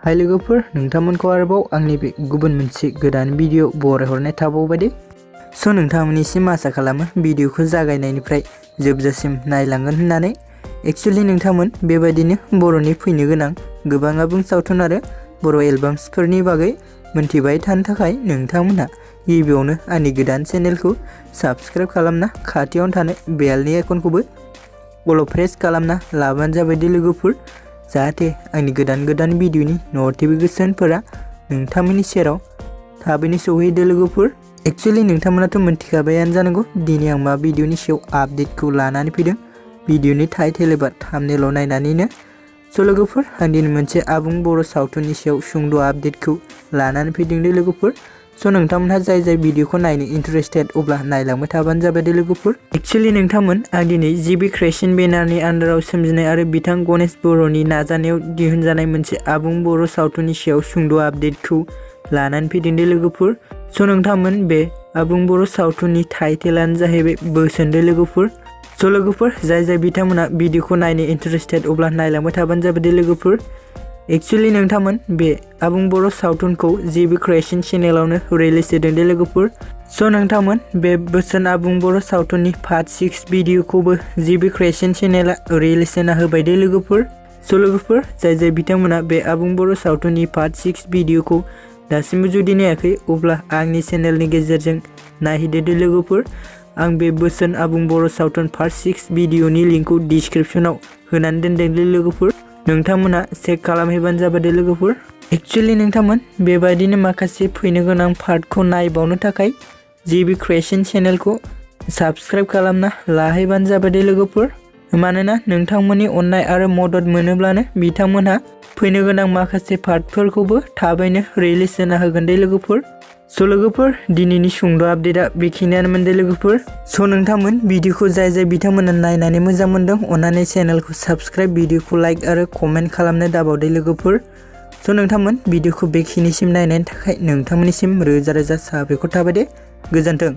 हाय लोगोफोर नोंथांमोनखौ आरोबाव आंनि बे गुबुन मोनसे गोदान भिडिअ बरायहरनाय थाबावबाय दे। स' नोंथांमोननिसिम आसा खालामो भिडिअखौ जागायनायनिफ्राय जोबजासिम नायलांगोन होननानै। एक्चुअली नोंथांमोन बेबायदिनो बर'नि फैनो गोनां गोबां आबुं सावथुन आरो बर' एलबाम्सफोरनि बागै मोनथिबाय थानो थाखाय नोंथांमोनहा गिबियावनो आंनि गोदान चेनेलखौ साबस्क्राइब खालामना खाथियावनो थानाय बेलनि आइकनखौबो अल प्रेस खालामना लाबानो जाबाय दे लोगोफोर, जाहाथे आंनि गोदान भिडिअनि नटिफिकेशनफोरा नोंथांमोननि सेराव थाबैनो सौहैदो लोगोफोर। एक्चुअली नोंथांमोनाथ' मोनथिखाबायानो जानांगौ दिनै आं मा भिडिअनि सायाव आपडेटखौ लानानै फैदों, भिडिअनि टाइटेल एबा थाम्बनेल नायनानैनो। स' लोगोफोर आं दिनै मोनसे आबुं बर' सावथुननि सायाव सुंद' आपडेटखौ लानानै फैदों दे लोगोफोर। स' नोंथांमोनहा जाय भिडिअखौ नायनो इन्टारेस्टेड अब्ला नायलांबाय थाबानो जाबाय दे लोगोफोर। एक्चुअली नोंथांमोन आं दिनै जिबि क्रिएशन बेनारनि आन्डाराव सोमजिनाय आरो बिथां गणेश बर'नि नाजानायाव दिहुनजानाय मोनसे आबुं बर' सावथुननि सायाव सुंद' आपडेटखौ लानानै फैदों दे लोगोफोर। स' नोंथांमोन बे आबुं बर' सावथुननि टाइटेलानो जाहैबाय बोसोन दे लोगोफोर। स' लोगोफोर जाय बिथांमोना भिडिअखौ नायनो इन्टारेस्टेड अब्ला नायलांबाय थाबानो जाबाय दे लोगोफोर। एक्चुअली नोंथांमोन बे आबुं बर' सावथुनखौ जिबि क्रिएशन चेनेलावनो रिलिज जादों दे लोगोफोर। स' नोंथांमोन बे बोसोन आबुं बर' सावथुननि पार्ट 6 भिडिअखौबो जिबि क्रिएशन चेनेला रिलिज होना होबाय दे लोगोफोर। स' लोगोफोर जाय बिथांमोना बे आबुं बर' सावथुननि पार्ट 6 भिडिअखौ दासिमबो जुदि नायाखै अब्ला आंनि चेनेलनि गेजेरजों नायहैदो दे लोगोफोर। आं बे बोसोन आबुं बर' सावथुन पार्ट 6 भिडिअनि लिंकखौ डिसक्रिप्शनाव होनानै दोनदों दे लोगोफोर, नोंथांमोना चेक खालामहैबानो जाबाय दे लोगोफोर। एक्चुअली नोंथांमोन बेबायदिनो माखासे फैनो गोनां पार्टखौ नायबावनो थाखाय जिबि क्रिएशन चेनेलखौ साबस्क्राइब खालामना लाहैबानो जाबाय दे लोगोफोर। मानोना नोंथांमोननि अननाय आरो मदद मोनोब्लानो बिथांमोनहा फैनो गोनां माखासे पार्टफोरखौबो थाबैनो रिलिज होना होगोन दे लोगोफोर। स' लोगोफोर दिनैनि सुंद' आपडेटआ बेखिनियानोमोन दे लोगोफोर। स' नोंथांमोन भिडिअखौ जाय बिथांमोना नायनानै मोजां मोनदों अननानै चेनेलखौ साबस्क्राइब, भिडिअखौ लाइक आरो कमेन्ट खालामनो दाबावदे लोगोफोर। स' नोंथांमोन भिडिअखौ बेखिनिसिम नायनायनि थाखाय नोंथांमोननिसिम रोजा साबायखर थाबाय दे। गोजोन्थों।